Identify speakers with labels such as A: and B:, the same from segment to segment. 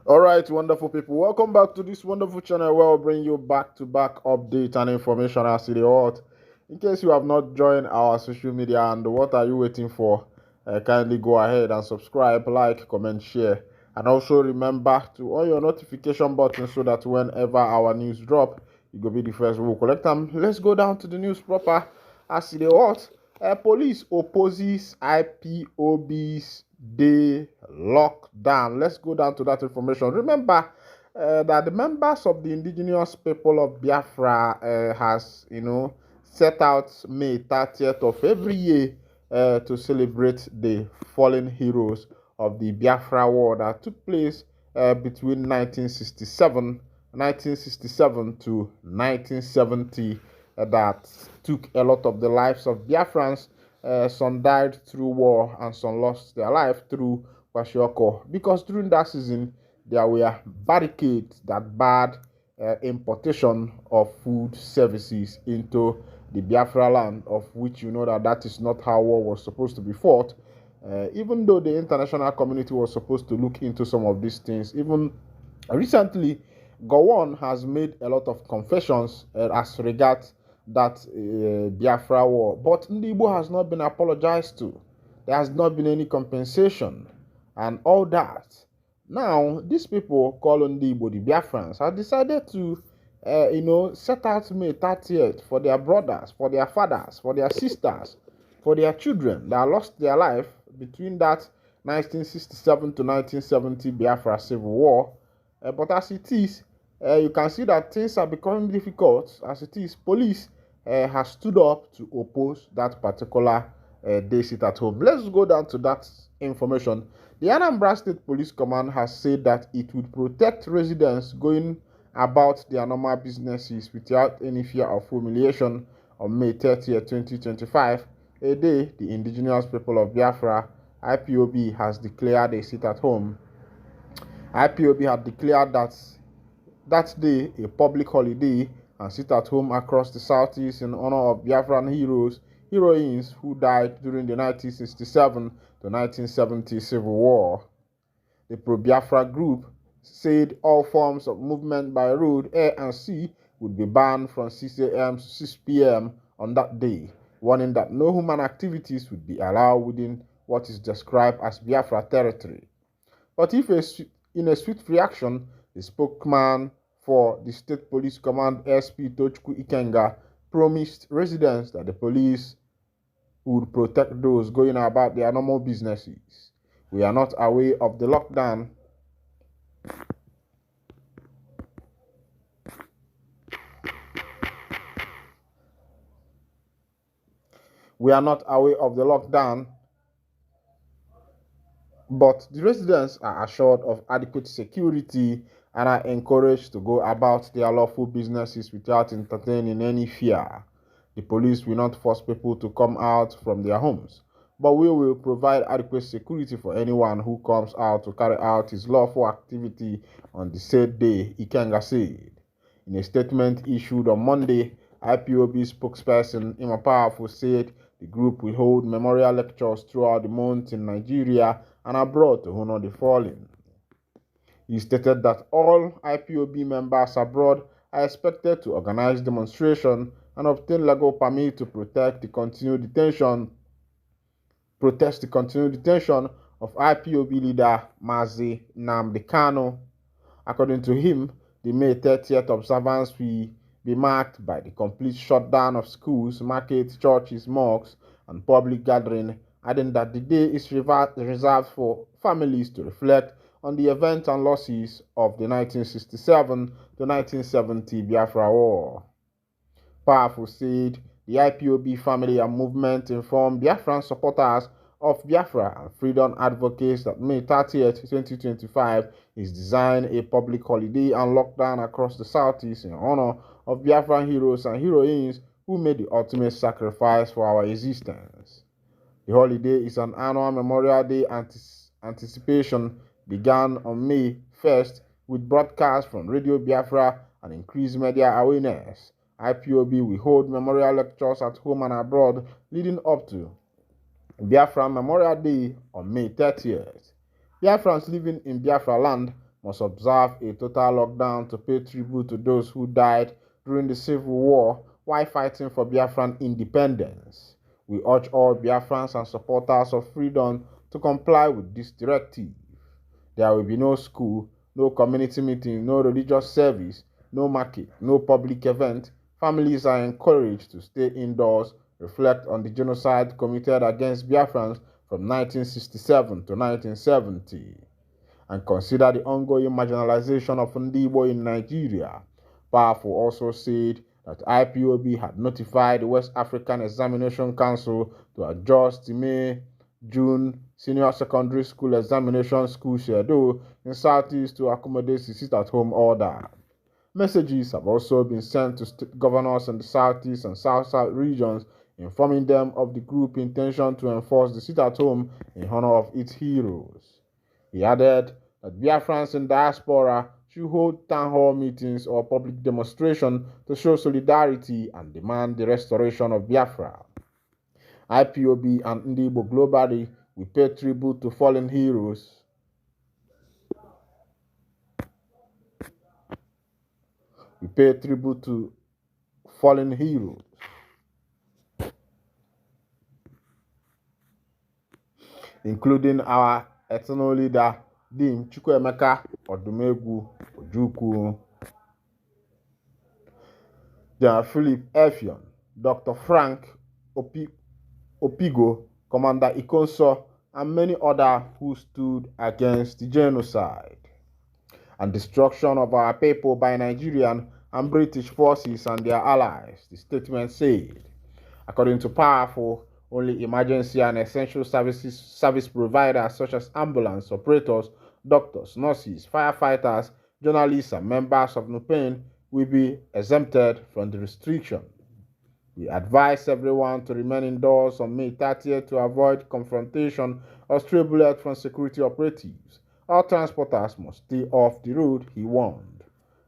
A: All right, wonderful people. Welcome back to this wonderful channel where I'll bring you back-to-back updates and information as to the what. In case you have not joined our social media, and what are you waiting for? Kindly go ahead and subscribe, like, comment, share, and also remember to on your notification button so that whenever our news drop, you go be the first one to collect them. Let's go down to the news proper. As to the what? Police opposes IPOB's day lockdown. Let's go down to that information. Remember that the members of the indigenous people of Biafra has, set out May 30th of every year to celebrate the fallen heroes of the Biafra war that took place between 1967 to 1970 that took a lot of the lives of Biafrans. Some died through war and some lost their life through Kwashiorkor. Because during that season, there were barricades that barred importation of food services into the Biafraland, of which you know that is not how war was supposed to be fought. Even though the international community was supposed to look into some of these things, even recently, Gowon has made a lot of confessions as regards that Biafra war, but Ndibo has not been apologized to. There has not been any compensation and all that. Now, these people call Ndibo the Biafrans have decided to, set out May 30th for their brothers, for their fathers, for their sisters, for their children that lost their life between that 1967 to 1970 Biafra civil war. But as it is, you can see that things are becoming difficult. As it is, police has stood up to oppose that particular day sit at home. Let's go down to that information. The Anambra State Police Command has said that it would protect residents going about their normal businesses without any fear of humiliation on May 30th, 2025, a day the indigenous people of Biafra, IPOB, has declared a sit at home. IPOB had declared that day a public holiday and sit at home across the southeast in honor of Biafran heroines who died during the 1967 to 1970 Civil War. The pro-Biafra group said all forms of movement by road, air, and sea would be banned from 6 a.m. to 6 p.m. on that day, warning that no human activities would be allowed within what is described as Biafra territory. But in a swift reaction, the spokesman for the State Police Command, SP Tochukwu Ikenga, promised residents that the police would protect those going about their normal businesses. We are not aware of the lockdown. We are not aware of the lockdown, but the residents are assured of adequate security and are encouraged to go about their lawful businesses without entertaining any fear. The police will not force people to come out from their homes, but we will provide adequate security for anyone who comes out to carry out his lawful activity on the said day, Ikenga said. In a statement issued on Monday, IPOB spokesperson Ima Powerful said the group will hold memorial lectures throughout the month in Nigeria and abroad to honor the fallen. He stated that all IPOB members abroad are expected to organize demonstration and obtain legal permit to protest the continued detention of IPOB leader Mazi Nnamdi Kanu. According to him, the May 30th observance will be marked by the complete shutdown of schools, markets, churches, mosques, and public gatherings, adding that the day is reserved for families to reflect on the events and losses of the 1967 to 1970 Biafra War. Powerful said the IPOB family and movement informed Biafran supporters of Biafra and freedom advocates that May 30th, 2025 is designed a public holiday and lockdown across the southeast in honor of Biafran heroes and heroines who made the ultimate sacrifice for our existence. The holiday is an annual Memorial Day anticipation began on May 1st with broadcasts from Radio Biafra and increased media awareness. IPOB will hold memorial lectures at home and abroad leading up to Biafra Memorial Day on May 30th. Biafrans living in Biafraland must observe a total lockdown to pay tribute to those who died during the Civil War while fighting for Biafran independence. We urge all Biafrans and supporters of freedom to comply with this directive. There will be no school, no community meeting, no religious service, no market, no public event. Families are encouraged to stay indoors, reflect on the genocide committed against Biafrans from 1967 to 1970, and consider the ongoing marginalization of Ndigbo in Nigeria. Powerful also said that IPOB had notified the West African Examination Council to adjust the May-June senior secondary school examination school schedule in Southeast to accommodate the sit-at-home order. Messages have also been sent to state governors in the Southeast and South-South regions, informing them of the group's intention to enforce the sit-at-home in honor of its heroes. He added that Biafrans in diaspora should hold town hall meetings or public demonstrations to show solidarity and demand the restoration of Biafra. IPOB and Ndigbo globally will pay tribute to fallen heroes. We pay tribute to fallen heroes, including our eternal leader, Dim Chukwuemeka Odumegwu Ojukwu, General Philip Effion, Dr. Frank Opigo, Commander Ikonso, and many others who stood against the genocide and destruction of our people by Nigerian and British forces and their allies, the statement said. According to Powerful, only emergency and essential service providers such as ambulance operators, doctors, nurses, firefighters, journalists, and members of NUPEN will be exempted from the restriction. We advise everyone to remain indoors on May 30th to avoid confrontation or stray bullets from security operatives. All transporters must stay off the road, he warned.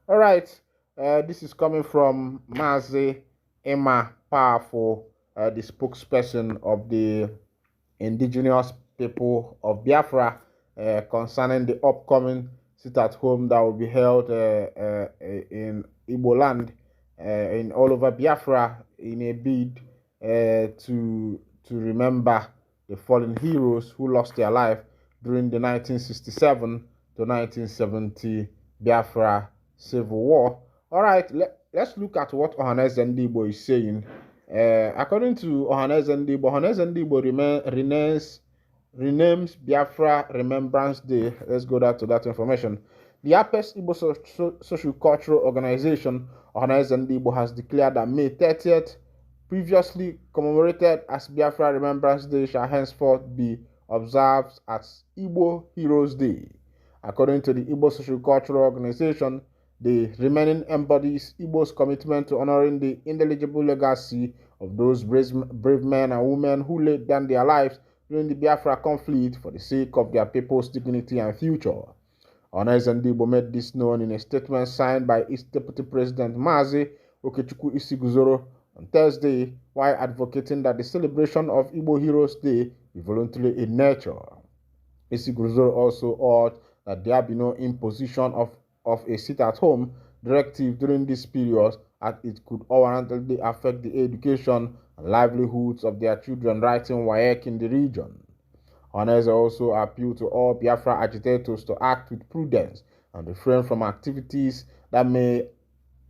A: All right, this is coming from Mazi Emma Powerful, the spokesperson of the indigenous people of Biafra, concerning the upcoming sit-at-home that will be held in Igbo land, in all over Biafra, in a bid to remember the fallen heroes who lost their life during the 1967 to 1970 Biafra Civil War. All right, let's look at what Ohaneze Ndigbo is saying. According to Ohaneze Ndigbo renames Biafra Remembrance Day. Let's go back to that information. The Apex Igbo Social Cultural Organization, Ohaneze Ndigbo, has declared that May 30th, previously commemorated as Biafra Remembrance Day, shall henceforth be observed as Igbo Heroes Day. According to the Igbo Social Cultural Organization, the remaining embodies Igbo's commitment to honoring the indelible legacy of those brave men and women who laid down their lives during the Biafra conflict for the sake of their people's dignity and future. Ohaneze Ndigbo made this known in a statement signed by its Deputy President Mazi Okechukwu Isiguzoro on Thursday, while advocating that the celebration of Igbo Heroes Day be voluntary in nature. Isiguzoro also urged that there be no imposition of a sit-at-home directive during this period, as it could unwarrantedly affect the education and livelihoods of their children writing WAEC in the region. Ohaneze also appealed to all Biafra agitators to act with prudence and refrain from activities that may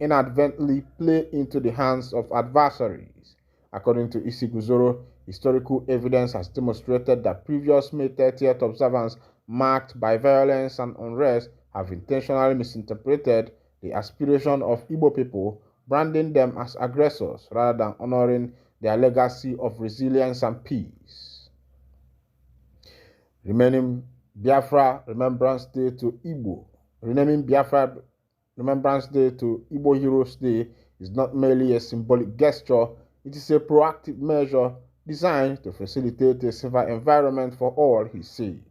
A: inadvertently play into the hands of adversaries. According to Isiguzoro, historical evidence has demonstrated that previous May 30th observance marked by violence and unrest have intentionally misinterpreted the aspiration of Igbo people, branding them as aggressors rather than honoring their legacy of resilience and peace. Renaming Biafra Remembrance Day to Igbo Heroes Day is not merely a symbolic gesture, it is a proactive measure designed to facilitate a safer environment for all, he said.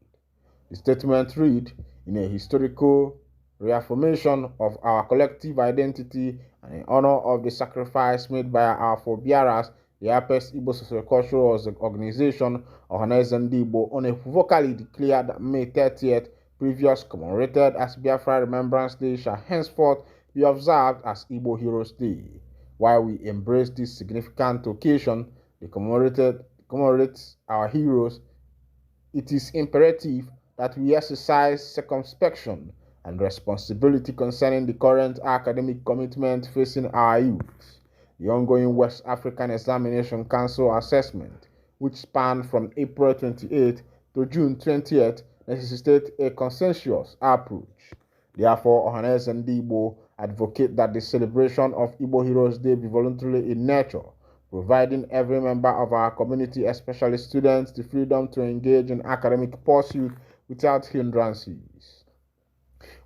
A: The statement read, in a historical reaffirmation of our collective identity and in honor of the sacrifice made by our forebearers, the Apex Igbo Social Cultural Organization, Ohaneze Ndigbo, unequivocally declared that May 30th, previous commemorated as Biafra Remembrance Day, shall henceforth be observed as Igbo Heroes Day. While we embrace this significant occasion, they commemorates our heroes, it is imperative that we exercise circumspection and responsibility concerning the current academic commitment facing our youth. The ongoing West African Examination Council assessment, which spanned from April 28th to June 20th, necessitates a consensuous approach. Therefore, Ohanes and Igbo advocate that the celebration of Igbo Heroes Day be voluntary in nature, providing every member of our community, especially students, the freedom to engage in academic pursuit without hindrances.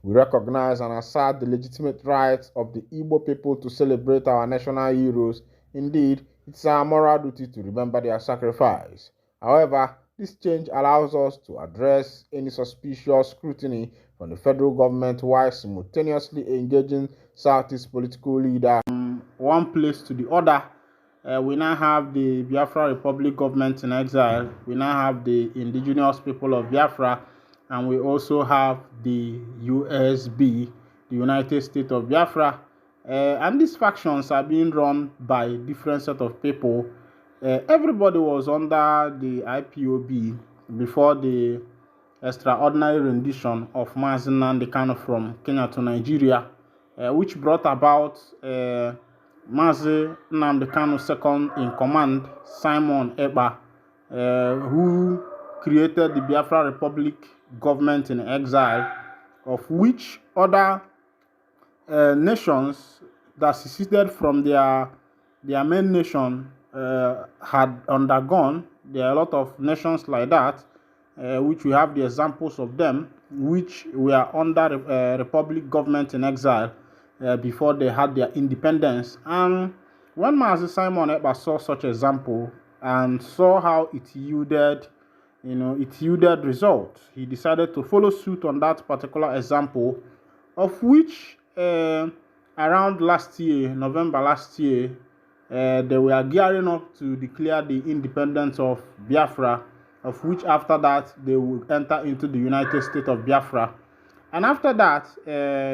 A: We recognize and assert the legitimate rights of the Igbo people to celebrate our national heroes. Indeed, it's our moral duty to remember their sacrifice. However, this change allows us to address any suspicious scrutiny from the federal government while simultaneously engaging Southeast political leaders from one place to the other. We now have the Biafra Republic government in exile. We now have the indigenous people of Biafra, and we also have the USB, the United States of Biafra. And these factions are being run by different set of people. Everybody was under the IPOB before the extraordinary rendition of Mazi Nnamdi Kanu from Kenya to Nigeria, which brought about Mazi Nnamdi Kanu's second in command, Simon Ekpa, who created the Biafra Republic government in exile, of which other nations that seceded from their main nation had undergone. There are a lot of nations like that, which we have the examples of them, which were under Republic government in exile before they had their independence. And when Mazi Simon Ekpa saw such example and saw how it yielded results, he decided to follow suit on that particular example, of which around last year, November last year, they were gearing up to declare the independence of Biafra, of which after that they would enter into the United States of Biafra. And after that,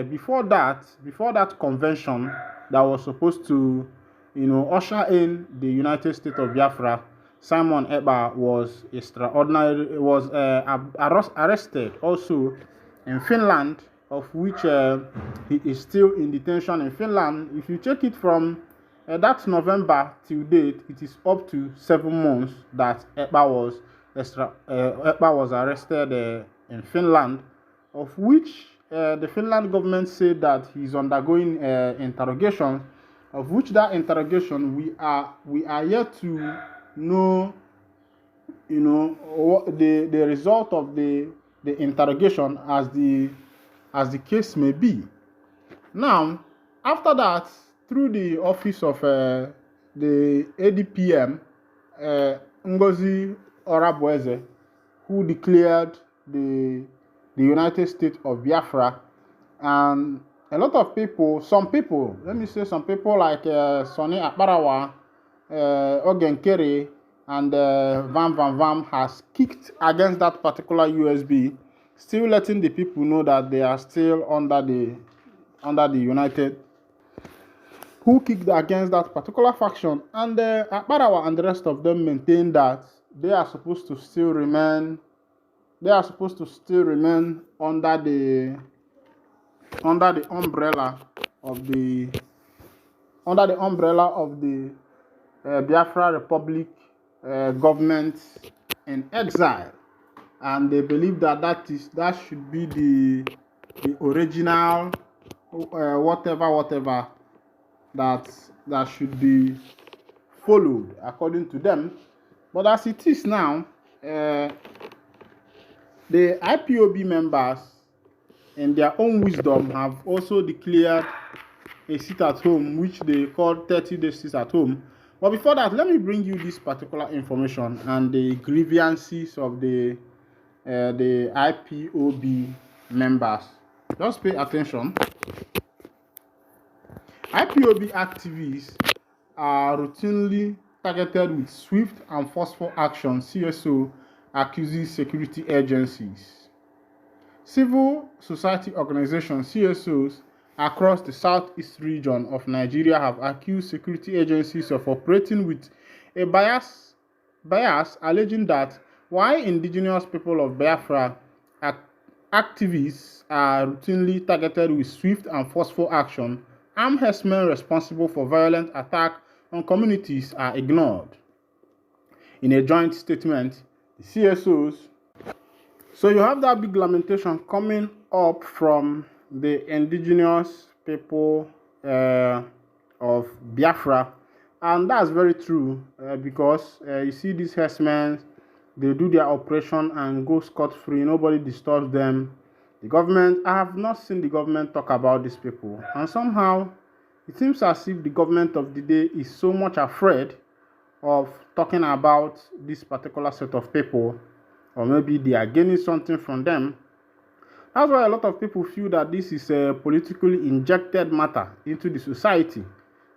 A: before that convention that was supposed to, usher in the United States of Biafra, Simon Ekpa was arrested also in Finland, of which he is still in detention in Finland. If you check it from that November till date, it is up to 7 months that Ekpa was arrested in Finland, of which the Finland government said that he's undergoing interrogation, of which that interrogation we are yet to know, what the result of the interrogation as the case may be. Now, after that, through the office of the ADPM, Ngozi Orabueze, who declared the United States of Biafra, and a lot of people, some people like Sonny Akparawa, Ogenkere, and Vam has kicked against that particular USB, still letting the people know that they are still under the United, who kicked against that particular faction. And Akparawa and the rest of them maintain that they are supposed to still remain under the umbrella of the Biafra Republic government in exile, and they believe that should be the original whatever that should be followed according to them. But as it is now, the IPOB members, in their own wisdom, have also declared a sit at home, which they call 30-day sit at home. But before that, let me bring you this particular information and the grievances of the IPOB members. Just pay attention. IPOB activists are routinely targeted with swift and forceful action, CSO accuses security agencies. Civil society organizations, CSOs, across the southeast region of Nigeria have accused security agencies of operating with a bias, alleging that while indigenous people of Biafra activists are routinely targeted with swift and forceful action, armed herdsmen responsible for violent attack on communities are ignored. In a joint statement, the CSOs. So you have that big lamentation coming up from the indigenous people of Biafra, and that's very true because you see these herdsmen, they do their operation and go scot-free. Nobody disturbs them. The government, I have not seen the government talk about these people, and somehow it seems as if the government of the day is so much afraid of talking about this particular set of people, or maybe they are gaining something from them. That's why a lot of people feel that this is a politically injected matter into the society.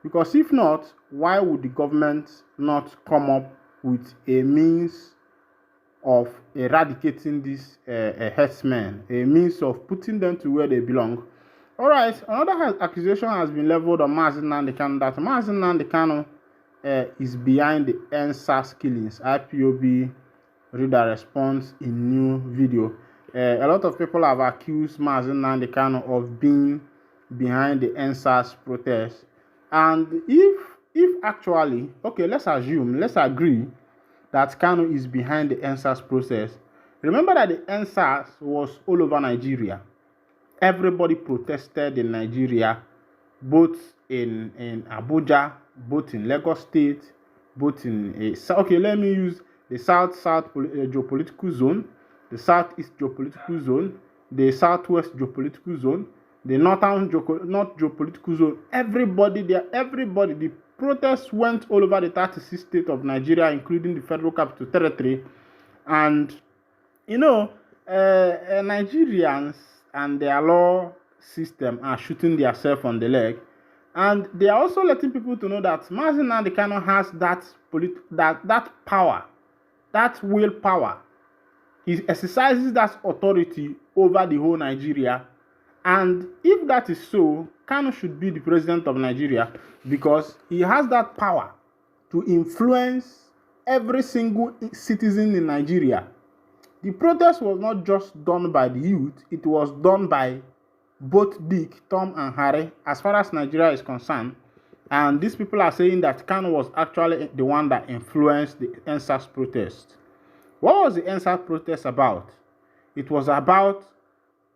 A: Because if not, why would the government not come up with a means of eradicating these herdsmen, a means of putting them to where they belong? All right, another accusation has been leveled on Mazi Nnamdi Kanu that Mazi Nnamdi Kanu is behind the EndSARS killings. IPOB read a response in new video. A lot of people have accused Mazi Nnamdi Kanu of being behind the EndSARS protest. And if actually, okay, let's agree that Kanu is behind the EndSARS process. Remember that the EndSARS was all over Nigeria. Everybody protested in Nigeria, both in Abuja, both in Lagos State, both in okay, let me use the south geopolitical zone, the southeast geopolitical zone, the southwest geopolitical zone, the north geopolitical zone. Everybody there, the protests went all over the 36 states of Nigeria, including the Federal Capital Territory. And you know, Nigerians and their law system are shooting themselves on the leg. And they are also letting people to know that Mazi Nnamdi Kanu has that power, that willpower. He exercises that authority over the whole Nigeria. And if that is so, Kanu should be the president of Nigeria because he has that power to influence every single citizen in Nigeria. The protest was not just done by the youth, it was done by both Dick, Tom, and Harry, as far as Nigeria is concerned. And these people are saying that Kanu was actually the one that influenced the EndSARS protest. What was the EndSARS protest about? It was about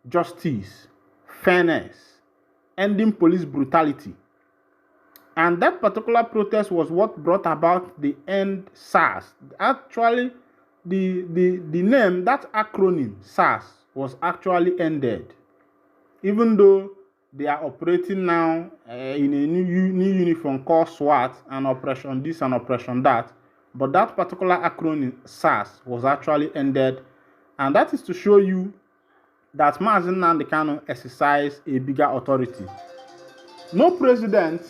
A: justice, fairness, ending police brutality. And that particular protest was what brought about the EndSARS. Actually, the name, that acronym, SARS, was actually ended. Even though they are operating now in a new uniform called SWAT and Operation this and Operation that. But that particular acronym, SARS, was actually ended. And that is to show you that Mazi Nnamdi Kanu exercised a bigger authority. No president,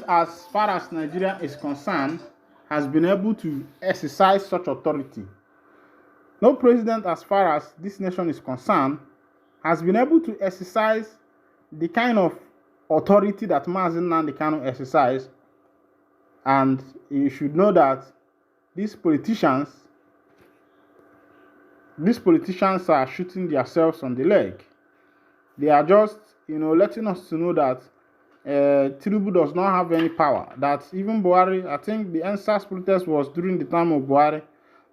A: as far as Nigeria is concerned, has been able to exercise such authority. No president, as far as this nation is concerned, has been able to exercise the kind of authority that Mazi Nnamdi Kanu exercised. And you should know that these politicians are shooting themselves on the leg. They are just, letting us to know that Tinubu does not have any power. That even Buhari, I think the EndSARS protest was during the time of Buhari,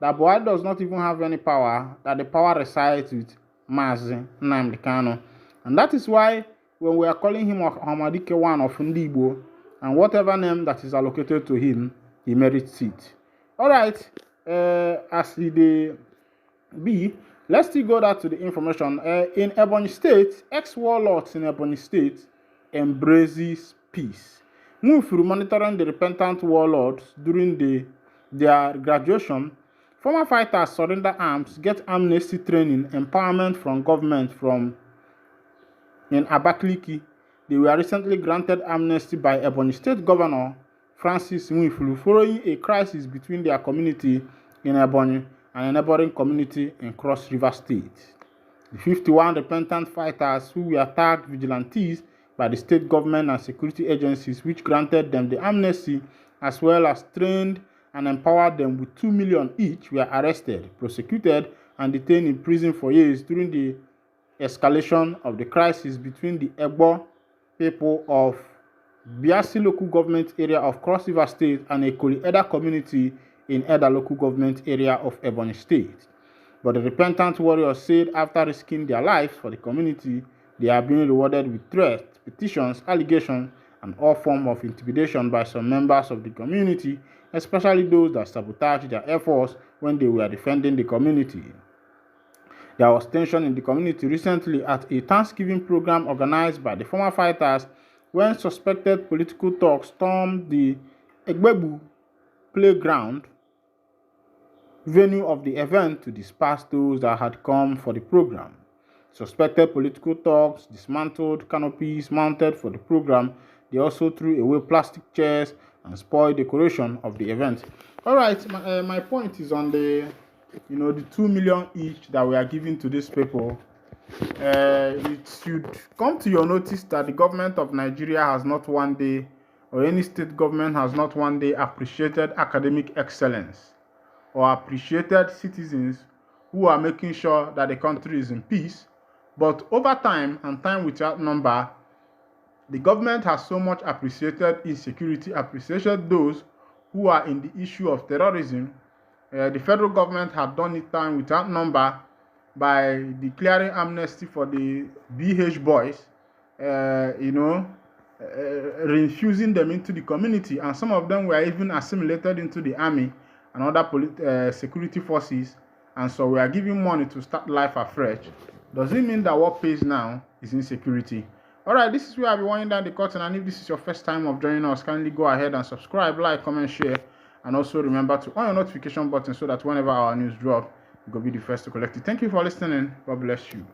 A: that Buhari does not even have any power, that the power resides with Mazi Nnamdi Kanu. And that is why when we are calling him Hamadike one of Ndigbo, and whatever name that is allocated to him, he merits it. Alright, as the B, let's still go back to the information. In Ebonyi State, ex-warlords in Ebonyi State embraces peace. Move through monitoring the repentant warlords during their graduation. Former fighters surrender arms, get amnesty training, empowerment from government in Abakaliki. They were recently granted amnesty by Ebonyi State Governor Francis Nwifulu following a crisis between their community in Ebonyi and a neighboring community in Cross River State. The 51 repentant fighters who were tagged vigilantes by the state government and security agencies, which granted them the amnesty as well as trained and empowered them with 2 million each, were arrested, prosecuted, and detained in prison for years during the escalation of the crisis between the Egbo people of Biasi local government area of Cross River State and a Ekoli Eda community in Eda local government area of Ebonyi State. But the repentant warriors said after risking their lives for the community, they are being rewarded with threats, petitions, allegations, and all forms of intimidation by some members of the community, especially those that sabotaged their efforts when they were defending the community. There was tension in the community recently at a Thanksgiving program organized by the former fighters when suspected political thugs stormed the Egbebu playground venue of the event to disperse those that had come for the program. Suspected political thugs dismantled canopies mounted for the program. They also threw away plastic chairs and spoiled decoration of the event. All right, my point is on the 2 million each that we are giving to these people. It should come to your notice that the government of Nigeria has not one day, or any state government has not one day appreciated academic excellence or appreciated citizens who are making sure that the country is in peace. But over time and time without number, the government has so much appreciated insecurity, appreciated those who are in the issue of terrorism. The federal government have done it time without number by declaring amnesty for the BH boys, reinfusing them into the community, and some of them were even assimilated into the army and other security forces, and so we are giving money to start life afresh. Does it mean that what pays now is insecurity? Alright, this is where I'll be winding down the curtain, and if this is your first time of joining us, kindly go ahead and subscribe, like, comment, share, and also remember to on your notification button so that whenever our news drop, you will be the first to collect it. Thank you for listening. God bless you.